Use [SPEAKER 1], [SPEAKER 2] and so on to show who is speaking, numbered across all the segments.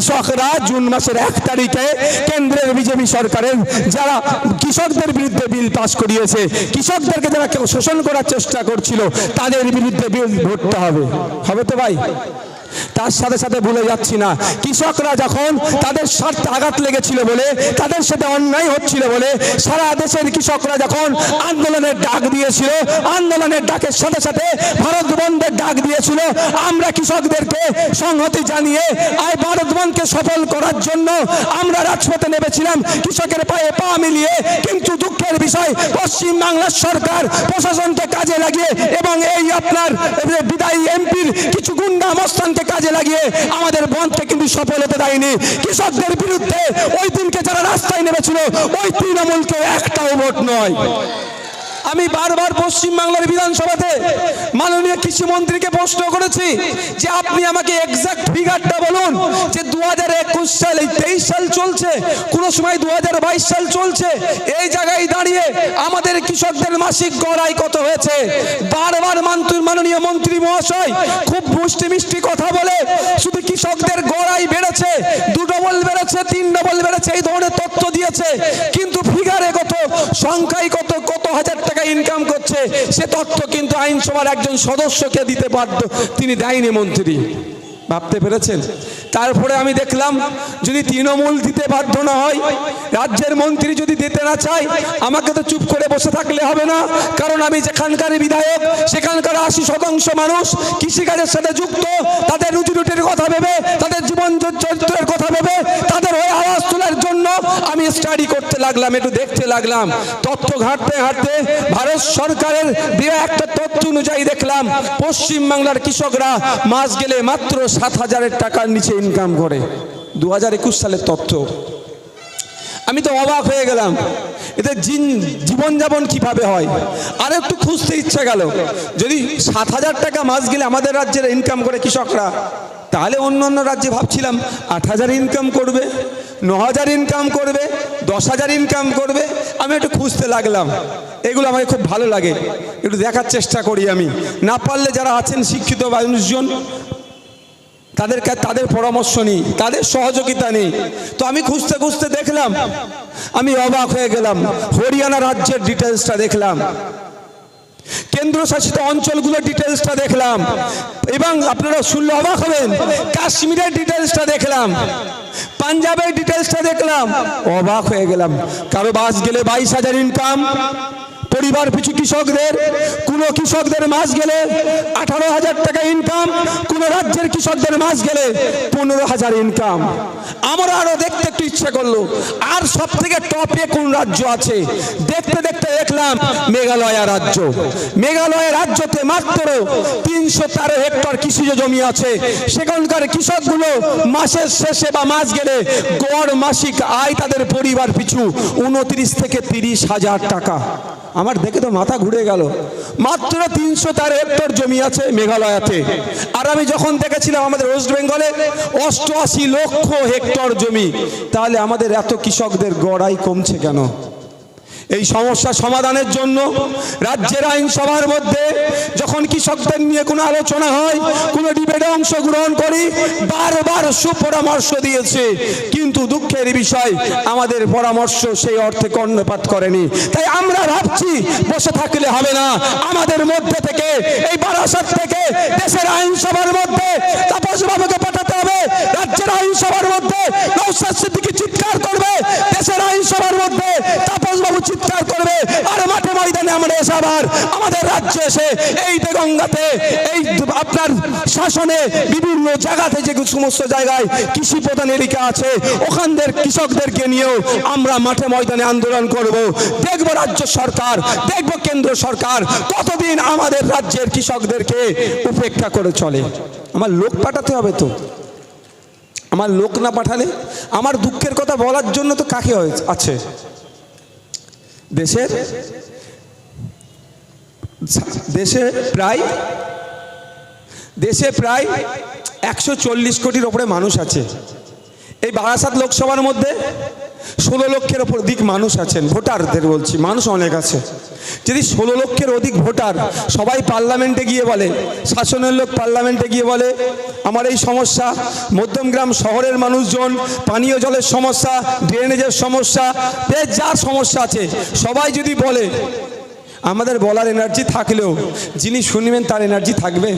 [SPEAKER 1] কৃষকরা জুন মাসের 1 তারিখে কেন্দ্রের বিজেপি সরকারের যারা কৃষকদের বিরুদ্ধে বিল পাস করিয়েছে, কৃষকদেরকে যারা কেউ শোষণ করার চেষ্টা করছিল, তাদের বিরুদ্ধে বিল ভোটতে হবে। হবে তো ভাই? তার সাথে সাথে ভুলে যাচ্ছি না, কৃষকরা যখন তাদের স্বার্থে আঘাত লেগেছিল বলে, তাদের সাথে অন্যায় হচ্ছিল বলে সারা দেশের কৃষকরা যখন আন্দোলনের ডাক দিয়েছিল, আন্দোলনের ডাকের সাথে সাথে ভারত বন্ধের ডাক দিয়েছিল, আমরা কৃষকদেরকে সংহতি জানিয়ে আর ভারত বন্ধকে সফল করার জন্য আমরা রাজপথে নেমেছিলাম কৃষকের পায়ে পা মিলিয়ে। কিন্তু দুঃখের বিষয়, পশ্চিম বাংলার সরকার প্রশাসনকে কাজে লাগিয়ে এবং এই আপনার বিদায়ী এমপির কিছু গুন্ডা মস্তানকে কাজে লাগিয়ে আমাদের বন্ধকে কিন্তু সফল হতে দেয়নি। কৃষকদের বিরুদ্ধে ওই দিনকে যারা রাস্তায় নেমেছিল, ওই তৃণমূলকে একটাও ভোট নয়। আমি বারবার পশ্চিম বাংলার বিধানসভাতে মাননীয় কৃষিমন্ত্রীকে প্রশ্ন করেছি যে আপনি আমাকে এক্সাক্ট ফিগারটা বলুন যে 2021 সাল, এই 23 সাল চলছে, কোন সময় 2022 সাল চলছে, এই জায়গায় দাঁড়িয়ে আমাদের কৃষকদের মাসিক গড় আয় কত হয়েছে। বারবার মাননীয় মন্ত্রী মহাশয় খুব মিষ্টি মিষ্টি কথা বলে শুধু কৃষকদের গড় আয় বেড়েছে, 2 ডবল বেড়েছে, 3 ডবল বেড়েছে, এই ধরনের তথ্য দিয়েছে। কিন্তু ফিগারে কত, সংখ্যায় কত, কত হাজার টাকা ইনকাম করছে, সে তথ্য কিন্তু আইনসভার একজন সদস্যকে দিতে বাধ্য, তিনি দেয়নি মন্ত্রী। ভাবতে পেরেছেন? তারপরে আমি দেখলাম যদি তৃণমূল দিতে বাধ্য না হয়, রাজ্যের মন্ত্রী যদি দিতে না চায়, আমাকে তো চুপ করে বসে থাকলে হবে না। কারণ আমি যেখানকার বিধায়ক, সেখানকার 80% মানুষ কৃষিকাজের সাথে যুক্ত, তাদের রুজি রুটির কথা ভেবে, তাদের জীবন চরিত্রের কথা ভেবে, তাদের হয়ে আওয়াজ তোলার জন্য আমি স্টাডি করতে লাগলাম, একটু দেখতে লাগলাম। তথ্য ঘাঁটতে ঘাঁটতে ভারত সরকারের দেওয়া একটা তথ্য অনুযায়ী দেখলাম পশ্চিম বাংলার কৃষকরা মাস গেলে মাত্র 7,000 টাকার নিচে ইনকাম করে। 2021 সালের তথ্য। আমি তো অবাক হয়ে গেলাম, এতে জীবনযাপন কিভাবে হয়। আর একটু খুঁজতে ইচ্ছা গেল, যদি 7,000 টাকা মাস গেলে আমাদের রাজ্যের ইনকাম করে কৃষকরা, তাহলে অন্য অন্য রাজ্যে ভাবছিলাম 8,000 ইনকাম করবে, 9,000 ইনকাম করবে, 10,000 ইনকাম করবে। আমি একটু খুঁজতে লাগলাম, এগুলো আমাকে খুব ভালো লাগে, একটু দেখার চেষ্টা করি। আমি না পারলে যারা আছেন শিক্ষিত মানুষজন, তাদের পরামর্শ নিই, তাদের সহযোগিতা নেই। তো আমি খুঁজতে খুঁজতে দেখলাম, আমি অবাক হয়ে গেলাম। হরিয়ানা রাজ্যের ডিটেলসটা দেখলাম, কেন্দ্রশাসিত অঞ্চলগুলোর ডিটেলসটা দেখলাম, এবং আপনারা শুনলে অবাক হবেন, কাশ্মীরের ডিটেলসটা দেখলাম, পাঞ্জাবের ডিটেলসটা দেখলাম, অবাক হয়ে গেলাম। কারো মাস গেলে 22,000 ইনকাম পরিবার পিছু কৃষকদের, কোন কৃষকদের মাস গেলে 18,000 টাকা ইনকাম, কোন রাজ্যের কৃষকদের মাস গেলে 15,000 ইনকাম। আমার আরো দেখতে একটু ইচ্ছা করলো, আর সব থেকে টপে কোন রাজ্য আছে। দেখতে দেখতে দেখলাম মেঘালয় রাজ্য। মেঘালয় রাজ্যতে মাত্র 313 হেক্টর কৃষিজ জমি আছে। সেখানকার কৃষকগুলো মাসের শেষে বা মাস গেলে গড় মাসিক আয় তাদের পরিবার পিছু 29 থেকে 30,000 টাকা। আমার দেখে তো মাথা ঘুরে গেল। মাত্র 313 হেক্টর জমি আছে মেঘালয়তে। আর আমি যখন দেখেছিলাম আমাদের ওয়েস্ট বেঙ্গলে 88 লক্ষ হেক্টর জমি, তাহলে আমাদের এত কৃষকদের গড় আয় কমছে কেন? এই সমস্যা সমাধানের জন্য রাজ্যের আইনসভার মধ্যে যখন কৃষকদের নিয়ে কোনো আলোচনা হয়, কোনো ডিবেটে অংশগ্রহণ করি, বারবার সুপরামর্শ দিয়েছে, কিন্তু দুঃখের বিষয় আমাদের পরামর্শ সেই অর্থে কর্ণপাত করেনি। তাই আমরা ভাবছি বসে থাকলে হবে না, আমাদের মধ্যে থেকে, এই বারাসাত থেকে দেশের আইনসভার মধ্যে তাপস বাবুকে পাঠাতে হবে। রাজ্যের আইনসভার মধ্যে নওশাদ সিদ্দিকী চিৎকার করবে, দেশের আইনসভার মধ্যে তাপস বাবু চিৎকার করবে, আর মাঠে ময়দানে আমরা এসে আবার আমাদের রাজ্যে এসে এই দেগঙ্গাতে, এই আপনার শাসনে বিভিন্ন জায়গাতে যে সমস্ত জায়গায় কৃষি প্রধান এলাকা আছে, ওখানদের কৃষকদেরকে নিয়েও আমরা মাঠে ময়দানে আন্দোলন করব। দেখব রাজ্য সরকার, দেখব কেন্দ্র সরকার কতদিন আমাদের রাজ্যের কৃষকদেরকে উপেক্ষা করে চলে। আমার লোক পাঠাতে হবে তো, আমার লোক না পাঠালে আমার দুঃখের কথা বলার জন্য তো কাকে আছে। দেশে প্রায় 140 কোটির ওপরে মানুষ আছে। এই বারাসাত লোকসভার মধ্যে 16 লক্ষের অধিক মানুষ আছেন, ভোটারদের বলছি, মানুষ অনেক আছে। যদি 16 লক্ষের অধিক ভোটার সবাই পার্লামেন্টে গিয়ে বলে, শাসনের লোক পার্লামেন্টে গিয়ে বলে আমার এই সমস্যা, মধ্যমগ্রাম শহরের মানুষজন পানীয় জলের সমস্যা, ড্রেনেজের সমস্যা, যার সমস্যা আছে সবাই যদি বলে, আমাদের বলার এনার্জি থাকলেও যিনি শুনবেন তার এনার্জি থাকবে?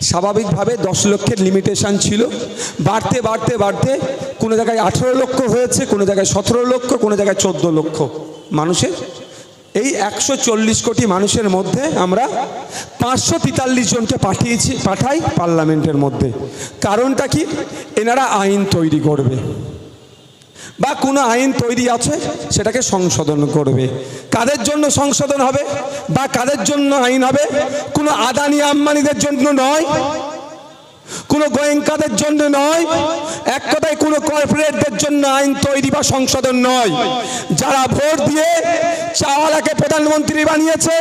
[SPEAKER 1] স্বাভাবিকভাবে 10 লক্ষের লিমিটেশন ছিল, বাড়তে বাড়তে বাড়তে কোনো জায়গায় 18 লক্ষ হয়েছে, কোনো জায়গায় 17 লক্ষ, কোনো জায়গায় 14 লক্ষ মানুষের। এই 140 কোটি মানুষের মধ্যে আমরা 543 জনকে পাঠাই পার্লামেন্টের মধ্যে। কারণটা কি? এনারা আইন তৈরি করবে বা কোনো আইন তৈরি আছে সেটাকে সংশোধন করবে। কাদের জন্য সংশোধন হবে বা কাদের জন্য আইন হবে? কোনো আদানি আম্বানিদের জন্য নয়, কোনো গোয়েঙ্কাদের জন্য নয়, এক কথায় কোনো কর্পোরেটদের জন্য আইন তৈরি বা সংশোধন নয়। যারা ভোট দিয়ে চাওয়ালাকে প্রধানমন্ত্রী বানিয়েছে,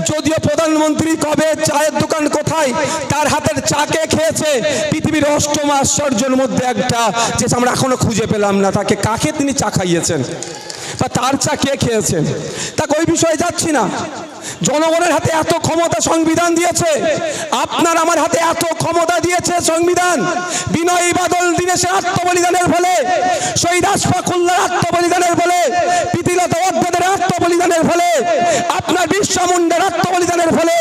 [SPEAKER 1] যদিও প্রধানমন্ত্রী কবে, চায়ের দোকান কোথায়, তার হাতের চা কে খেয়েছে, পৃথিবীর 8ম আশ্চর্যের মধ্যে একটা, যে আমরা এখনো খুঁজে পেলাম না তাকে কাকে তিনি চা খাইয়েছেন বা তার চা কে খেয়েছেন, তাকে ওই বিষয়ে যাচ্ছি না। জনগণের হাতে এত ক্ষমতা সংবিধান দিয়েছে, আপনার আমার হাতে এত ক্ষমতা দিয়েছে সংবিধান। বিনয় বাদল দীনেশের আত্মবলিদানের ফলে, শহীদ আশফাকুল্লাহর আত্মবলিদানের ফলে, প্রীতিলতা ওয়াদ্দেদার আত্মবলিদানের ফলে, আপনার বিরসা মুন্ডার আত্মবলিদানের ফলে,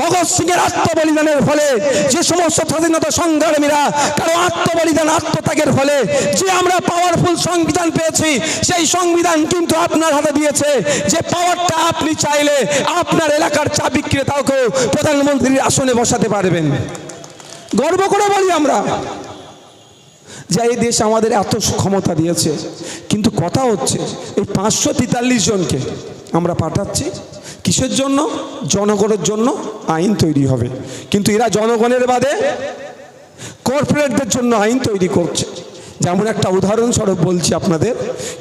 [SPEAKER 1] ভগৎ সিংয়ের আত্মবলিদানের ফলে, যে সমস্ত স্বাধীনতা সংগ্রামীরা কারো আত্মবলিদান আত্মত্যাগের ফলে যে আমরা পাওয়ারফুল সংবিধান পেয়েছি, সেই সংবিধান কিন্তু আপনার হাতে দিয়েছে যে পাওয়ারটা আপনি চাইলে আপনার এলাকার চা বিক্রেতাকেও প্রধানমন্ত্রীর আসনে বসাতে পারবেন। গর্ব করে বলি আমরা যে এই দেশ আমাদের এত ক্ষমতা দিয়েছে, কিন্তু কথা হচ্ছে এই 543 জনকে আমরা পাঠাচ্ছি কিসের জন্য? জনগণের জন্য আইন তৈরি হবে, কিন্তু এরা জনগণের বাদে কর্পোরেটদের জন্য আইন তৈরি করছে। যেমন একটা উদাহরণস্বরূপ বলছি আপনাদের,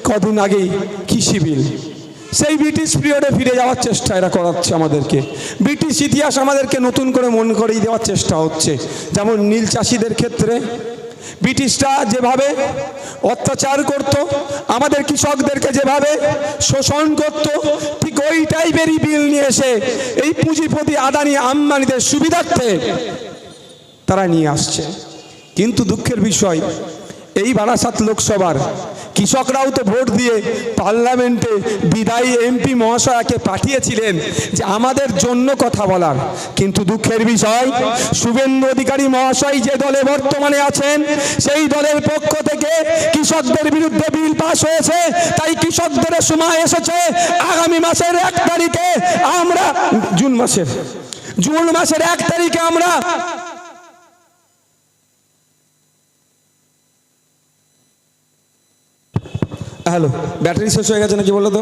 [SPEAKER 1] কদিন আগেই কৃষি বিল, সেই ব্রিটিশ পিরিয়ডে ফিরে যাওয়ার চেষ্টা এরা করাচ্ছে আমাদেরকে। ব্রিটিশ ইতিহাস আমাদেরকে নতুন করে মন করিয়ে দেওয়ার চেষ্টা হচ্ছে। যেমন নীল চাষিদের ক্ষেত্রে ব্রিটিশরা যেভাবে অত্যাচার করত, আমাদের কৃষকদেরকে যেভাবে শোষণ করত, ঠিক ওই টাইপেরই বিল নিয়ে এসে এই পুঁজিপতি আদানি আম্বানিদের সুবিধার্থে তারা নিয়ে আসছে। কিন্তু দুঃখের বিষয়, এই বারাসাত লোকসভার কৃষকরাও তো ভোট দিয়ে পার্লামেন্টে বিদায়ী এমপি মহাশয়কে পাঠিয়েছিলেন যে আমাদের জন্য কথা বলার, কিন্তু দুঃখের বিষয় শুভেন্দু অধিকারী মহাশয় যে দলে বর্তমানে আছেন, সেই দলের পক্ষ থেকে কৃষকদের বিরুদ্ধে বিল পাস হয়েছে। তাই কৃষকদের সময় এসেছে আগামী মাসের 1 তারিখে আমরা, জুন মাসের 1 তারিখে আমরা হ্যালো, ব্যাটারি শেষ হয়ে গেছে নাকি বলো তো?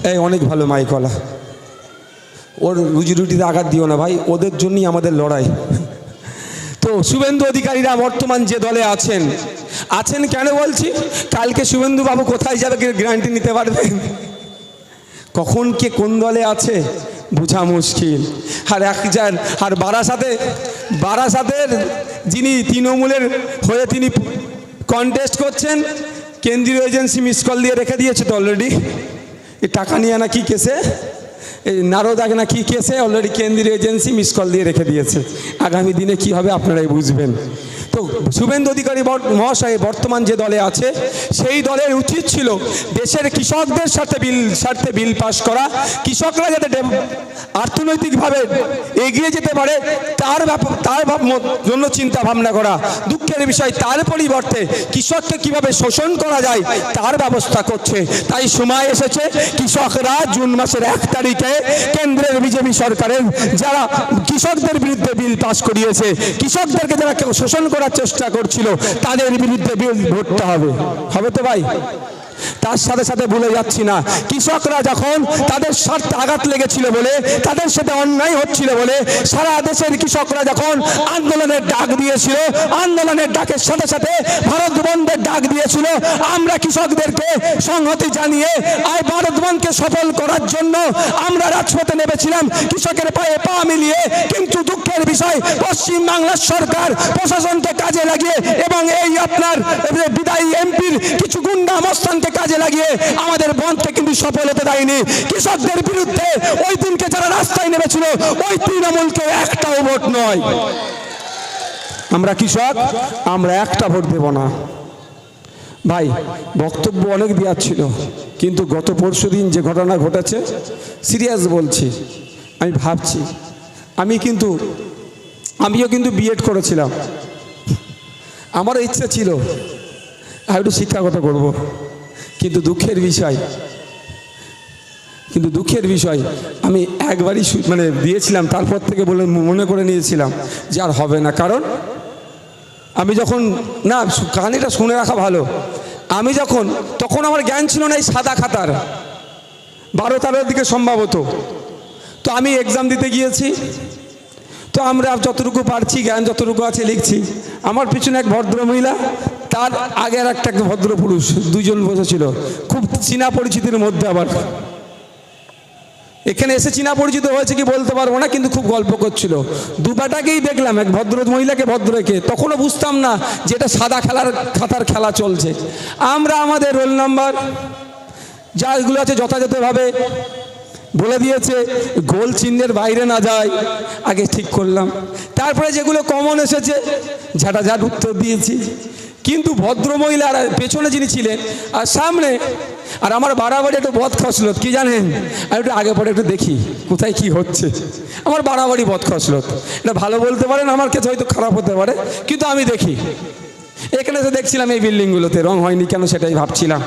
[SPEAKER 1] এই অনেক ভালো মাইকওয়ালা, ওর রুজি রুটিতে আঘাত দিও না ভাই, ওদের জন্যই আমাদের লড়াই। তো শুভেন্দু অধিকারীরা বর্তমান যে দলে আছেন কেন বলছি? কালকে শুভেন্দু বাবু কোথায় যাবে গ্যারান্টি নিতে পারবেন? কখন কে কোন দলে আছে বোঝা মুশকিল। আর বারাসাতের যিনি তৃণমূলের হয়ে তিনি কন্টেস্ট করছেন, কেন্দ্রীয় এজেন্সি মিস কল দিয়ে রেখে দিয়েছে তো অলরেডি। এই টাকা নিয়ে না কি কেসে, এই নারদাগ না কি কেসে অলরেডি কেন্দ্রীয় এজেন্সি মিস কল দিয়ে রেখে দিয়েছে। আগামী দিনে কি হবে আপনারাই বুঝবেন। তো শুভেন্দু অধিকারী মহাশয় বর্তমান যে দলে আছে, সেই দলের উচিত ছিল দেশের কৃষকদের স্বার্থে বিল পাস করা, কৃষকরা যাতে অর্থনৈতিকভাবে এগিয়ে যেতে পারে তার জন্য চিন্তা ভাবনা করা। দুঃখের বিষয়, তার পরিবর্তে কৃষককে কিভাবে শোষণ করা যায় তার ব্যবস্থা করছে। তাই সময় এসেছে কৃষকরা জুন মাসের 1 তারিখে কেন্দ্রের বিজেপি সরকারের যারা কৃষকদের বিরুদ্ধে বিল পাস করিয়েছে, কৃষকদেরকে যারা শোষণ করার চেষ্টা করছিল, তাদের বিরুদ্ধে বিল ভোটটা হবে তো ভাই? তার সাথে সাথে ভুলে যাচ্ছি না, কৃষকরা যখন তাদের স্বার্থে আঘাত লেগেছিল বলে, তাদের সাথে অন্যায় হচ্ছিল বলে সারা দেশের কৃষকরা যখন আন্দোলনের ডাক দিয়েছিল, আন্দোলনের ডাকের সাথে সাথে ভারত বন্ধের ডাক দিয়েছিল, আমরা কৃষকদেরকে সংহতি জানিয়ে আর ভারত বন্ধকে সফল করার জন্য আমরা রাজপথে নেমেছিলাম কৃষকের পায়ে পা মিলিয়ে। কিন্তু দুঃখের বিষয়, পশ্চিম বাংলার সরকার প্রশাসনকে কাজে লাগিয়ে এবং এই আপনার বিদায়ী এমপির কিছু গুন্ডা মস্তানকে কাজে লাগিয়ে আমাদের বন্ধকে কিন্তু সফল হতে দেয়নি। কৃষকদের বিরুদ্ধে ওই দিনকে যারা রাস্তায় নেমেছিল ওই তৃণমূলকে একটাও ভোট নয়। আমরা কৃষক, আমরা একটা ভোট দেব না। ভাই, বক্তব্য অনেক দেওয়ার ছিল, কিন্তু গত পরশুদিন যে ঘটনা ঘটেছে, সিরিয়াস বলছি, আমি ভাবছি, আমিও কিন্তু বিএড করেছিলাম, আমারও ইচ্ছে ছিল আর একটু শিক্ষাগত করব, কিন্তু দুঃখের বিষয় আমি একবারই দিয়েছিলাম, তারপর থেকে মনে করে নিয়েছিলাম যে আর হবে না। কারণ আমি যখন, না কাহিনিটা শুনে রাখা ভালো, আমি তখন আমার জ্ঞান ছিল না এই সাদা খাতার, 12-13 দিকে সম্ভবত। তো আমি এক্সাম দিতে গিয়েছি, তো আমরা যতটুকু পারছি, জ্ঞান যতটুকু আছে লিখছি। আমার পিছনে এক ভদ্র মহিলা, তার আগে আর একটা ভদ্র পুরুষ, দুজন বসেছিল, খুব চীনা পরিচিতির মধ্যে। আবার এখানে এসে চীনা পরিচিত হয়েছে কি বলতে পারবো না, কিন্তু খুব গল্প করছিল। দুপাটাকেই দেখলাম, এক ভদ্র মহিলাকে ভদ্রকে, তখনও বুঝতাম না যে এটা সাদা খাতার খেলা চলছে। আমরা আমাদের রোল নাম্বার যাগুলো আছে যথাযথভাবে বলে দিয়েছে, গোল চিহ্নের বাইরে না যায়, আগে ঠিক করলাম। তারপরে যেগুলো কমন এসেছে ঝাঁটাঝাট উত্তর দিয়েছি। কিন্তু ভদ্রমহিলা আর পেছনে যিনি ছিলেন আর সামনে, আর আমার বাড়াবাড়ি একটু বদ খসলত, কি জানেন, আর একটু আগে পরে একটু দেখি কোথায় কি হচ্ছে। আমার বাড়াবাড়ি বদ খসলত, এটা ভালো বলতে পারেন, আমার কাছে হয়তো খারাপ হতে পারে, কিন্তু আমি দেখি। এখানে এসে দেখছিলাম এই বিল্ডিংগুলোতে রং হয়নি কেন, সেটাই ভাবছিলাম।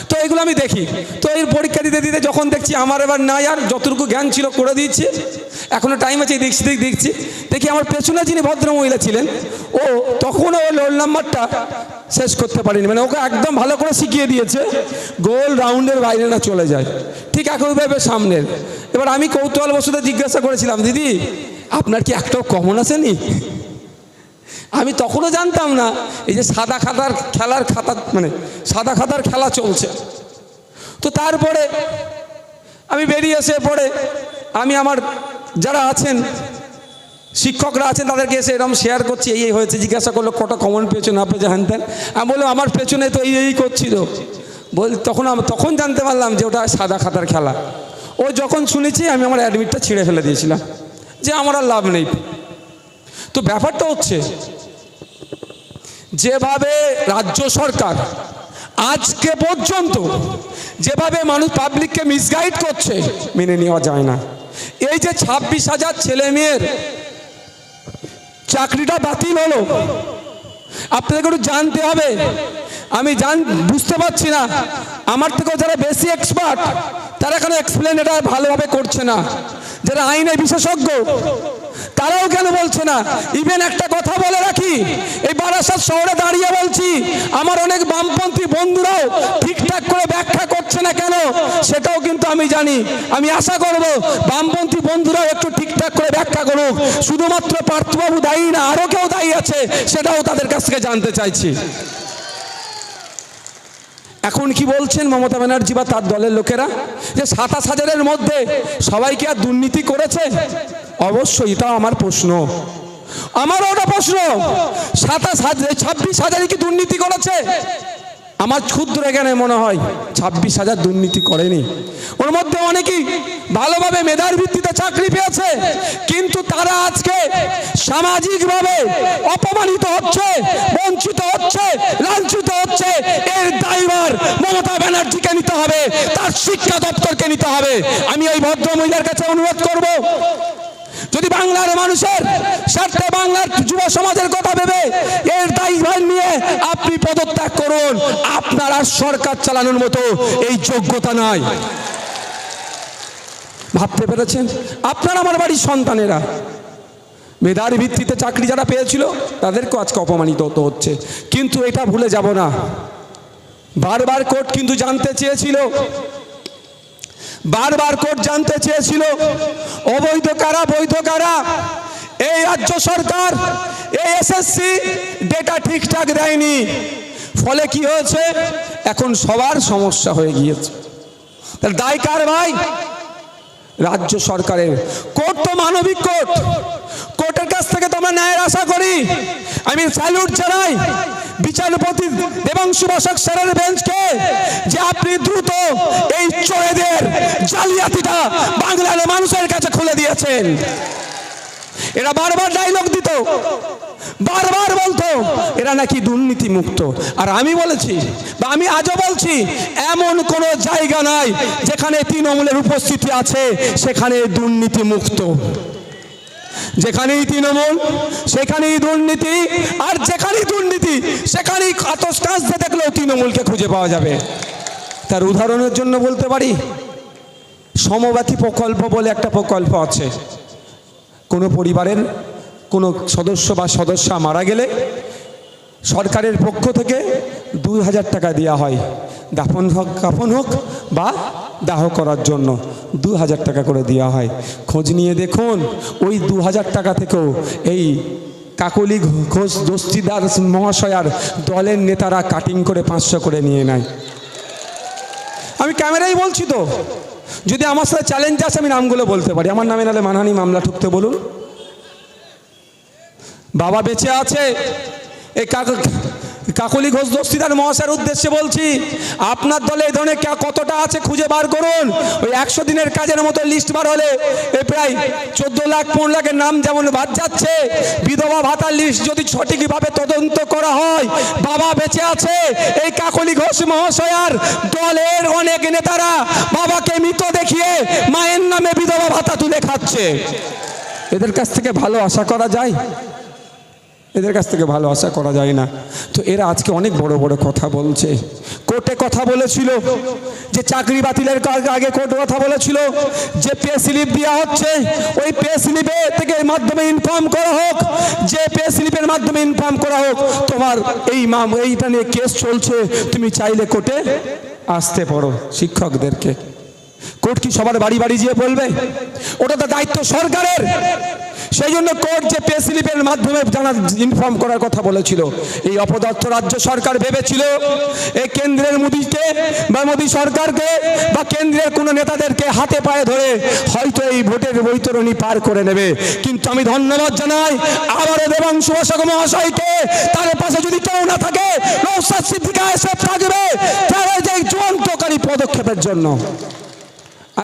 [SPEAKER 1] তো এগুলো আমি দেখি। তো এই পরীক্ষা দিতে দিতে যখন দেখছি আমার এবার নাই, আর যতটুকু জ্ঞান ছিল করে দিয়েছি, এখনো টাইম আছে, দেখি আমার পেছনে যিনি ভদ্রমহিলা ছিলেন, ও তখনও ওই রোল নাম্বারটা শেষ করতে পারিনি, ওকে একদম ভালো করে শিখিয়ে দিয়েছে গোল রাউন্ডের বাইরে না চলে যায়, ঠিক একইভাবে সামনের। এবার আমি কৌতূহলবশত জিজ্ঞাসা করেছিলাম, দিদি আপনার কি একটাও কমন আসেনি? আমি তখনও জানতাম না এই যে সাদা খাতার খেলা চলছে। তো তারপরে আমি বেরিয়ে এসে পরে আমি আমার যারা আছেন শিক্ষকরা আছেন তাদেরকে এসে এরকম শেয়ার করছি, এই হয়েছে। জিজ্ঞাসা করলো কটা কমন পেয়েছো না পেয়েছো, হ্যান ত্যান। আমি বললাম আমার পেছনে তো এই করছিল। তখন জানতে পারলাম যে ওটা সাদা খাতার খেলা। ও যখন শুনেছি আমি আমার অ্যাডমিটটা ছিঁড়ে ফেলে দিয়েছিলাম যে আমার আর লাভ নেই। তো ব্যাপারটা হচ্ছে, যেভাবে রাজ্য সরকার আজকে পর্যন্ত যেভাবে মানুষ পাবলিককে মিসগাইড করছে, মেনে নেওয়া যায় না। এই যে 26,000 ছেলে মেয়ের চাকরিটা বাতিল হলো, আপনাদেরকে একটু জানতে হবে। আমি বুঝতে পারছি না, আমার থেকেও যারা বেশি এক্সপার্ট তারা কেন এক্সপ্লেন এটা ভালোভাবে করছে না, যারা আইনের বিশেষজ্ঞ তারাও কেন বলছে না। ইভেন একটা কথা বলে রাখি, এই বারাসাত শহরে দাঁড়িয়ে বলছি, আমার অনেক বামপন্থী বন্ধুরাও ঠিকঠাক করে ব্যাখ্যা করছে না কেন, সেটাও কিন্তু আমি জানি। আমি আশা করব বামপন্থী বন্ধুরাও একটু ঠিকঠাক করে ব্যাখ্যা করুক। শুধুমাত্র পার্থবাবু দায়ী না, আরও কেউ দায়ী আছে, সেটাও তাদের কাছ থেকে জানতে চাইছি। এখন কি বলছেন মমতা ব্যানার্জি বা তার দলের লোকেরা যে 27,000-এর মধ্যে সবাই কি আর দুর্নীতি করেছে? অবশ্যই, এটা আমার প্রশ্ন, আমারও ওটা প্রশ্ন। 26,000 কি দুর্নীতি করেছে? আমার ক্ষুদ্র জ্ঞানে মনে হয় 26,000 দুর্নীতি করেনি। ওর মধ্যে অনেকেই ভালোভাবে মেধার ভিত্তিতে চাকরি পেয়েছে, কিন্তু তারা আজকে সামাজিকভাবে অপমানিত হচ্ছে, বঞ্চিত হচ্ছে, লাঞ্ছিত হচ্ছে। এর দায়ভার মমতা ব্যানার্জিকে নিতে হবে, তার শিক্ষা দপ্তরকে নিতে হবে। আমি এই ভদ্র মহিলার কাছে অনুরোধ করব, যদি বাংলার মানুষের স্বার্থে, বাংলার যুব সমাজের কথা ভেবে এর দায়ভার নিয়ে আপনি পদত্যাগ করুন। আপনার আর সরকার চালানোর মতো এই যোগ্যতা নাই। ভাবতে পেরেছেন? আপনার আমার বাড়ির সন্তানেরা মেধার ভিত্তিতে চাকরি যারা পেয়েছিল তাদেরকেও আজকে অপমানিত হতে হচ্ছে। কিন্তু এটা ভুলে যাব না, বারবার কোর্ট কিন্তু জানতে চেয়েছিল, বারবার কোর্ট জানতে চেয়েছিল অবৈধ কারা বৈধ কারা। এই রাজ্য সরকার এই এসএসসি ডেটা ঠিকঠাক দেয়নি, ফলে কি হয়েছে, এখন সবার সমস্যা হয়ে গিয়েছে। তার দায় কার ভাই? রাজ্য সরকারের। কোর্ট তো মানবিক কোর্ট, কোর্টের কাছ থেকে তো আমরা ন্যায়ের আশা করি। আমি স্যালুট জানাই বিচারপতি দেবাংশু বসাক স্যারের বেঞ্চকে যে আপনি দ্রুত এই চোরেদের জালিয়াতিটা বাংলার মানুষের কাছে খুলে দিয়েছেন। এরা বারবার ডায়লগ দিত, বারবার বলতো এরা নাকি দুর্নীতি মুক্ত, আর আমি বলেছি বা আমি আজও বলছি এমন কোনো জায়গা নাই যেখানে তৃণমূলের উপস্থিতি আছে সেখানে দুর্নীতি মুক্ত। যেখানেই তৃণমূল সেখানেই দুর্নীতি, আর যেখানেই দুর্নীতি সেখানেই আতসকাচ দেখলেও তৃণমূলকে খুঁজে পাওয়া যাবে। তার উদাহরণের জন্য বলতে পারি, সমব্যাথী প্রকল্প বলে একটা প্রকল্প আছে। কোনো পরিবারের কোনো সদস্য বা সদস্যা মারা গেলে সরকারের পক্ষ থেকে 2000 টাকা দেওয়া হয়, দাফন হোক কাফন হোক বা দাহ করার জন্য 2000 টাকা করে দেওয়া হয়। খোঁজ নিয়ে দেখুন ওই 2000 টাকা থেকেও এই কাকলি ঘোষ দস্তিদার মহাশয়ার দলের নেতারা কাটিং করে 500 করে নিয়ে নেয়। আমি ক্যামেরায় বলছি তো, যদি আমার সাথে চ্যালেঞ্জ আসে আমি নামগুলো বলতে পারি, আমার নামে নাহলে মানহানি মামলা ঠুকতে বলুন। বাবা বেঁচে আছে, এই কাকলি ঘোষ দস্তিদার মহাশয়ের উদ্দেশ্যে বলছি, আপনার দলে এই ধরনের কতটা আছে খুঁজে বার করুন। ওই 100 দিনের কাজের মতো লিস্ট বার হলে এই প্রায় 14 লাখ 15 লাখের নাম যেমন বাদ যাচ্ছে, বিধবা ভাতার লিস্ট যদি সঠিকভাবে তদন্ত করা হয়, বাবা বেঁচে আছে, এই কাকলি ঘোষ মহাশয়ার দলের অনেক নেতারা বাবাকে মৃত দেখিয়ে মায়ের নামে বিধবা ভাতা তুলে খাচ্ছে। এদের কাছ থেকে ভালো আশা করা যায়? এদের কাছ থেকে ভালো আশা করা যায় না। তো এরা আজকে অনেক বড় বড় কথা বলছে। কোর্টে কথা বলেছিল যে চাকরি বাতিলের আগে কোর্টে কথা বলেছিল যে পে স্লিপ দেওয়া হচ্ছে, ওই পে স্লিপে থেকে মাধ্যমে ইনফর্ম করা হোক, যে পে স্লিপের মাধ্যমে ইনফর্ম করা হোক তোমার এইটা নিয়ে কেস চলছে, তুমি চাইলে কোর্টে আসতে পারো। শিক্ষকদেরকে কোর্ট কি সবার বাড়ি বাড়ি গিয়ে বলবে? ওটা তো দায়িত্ব সরকারের। সেই জন্য কোর্ট যে পে স্লিপের মাধ্যমে জানা ইনফর্ম করার কথা বলেছিল, এই অপদার্থ রাজ্য সরকার ভেবেছিল এই কেন্দ্রের মোদীকে বা মোদী সরকারকে বা কেন্দ্রের কোনো নেতাদেরকে হাতে পায়ে ধরে হয়তো এই ভোটের বৈতরণী পার করে নেবে। কিন্তু আমি ধন্যবাদ জানাই আবারও দেবাংশু বসাক মহাশয়কে, তার পাশে যদি কেউ না থাকে নওশাদ সিদ্দিকী এসে থাকবে তার এই চূড়ান্তকারী পদক্ষেপের জন্য।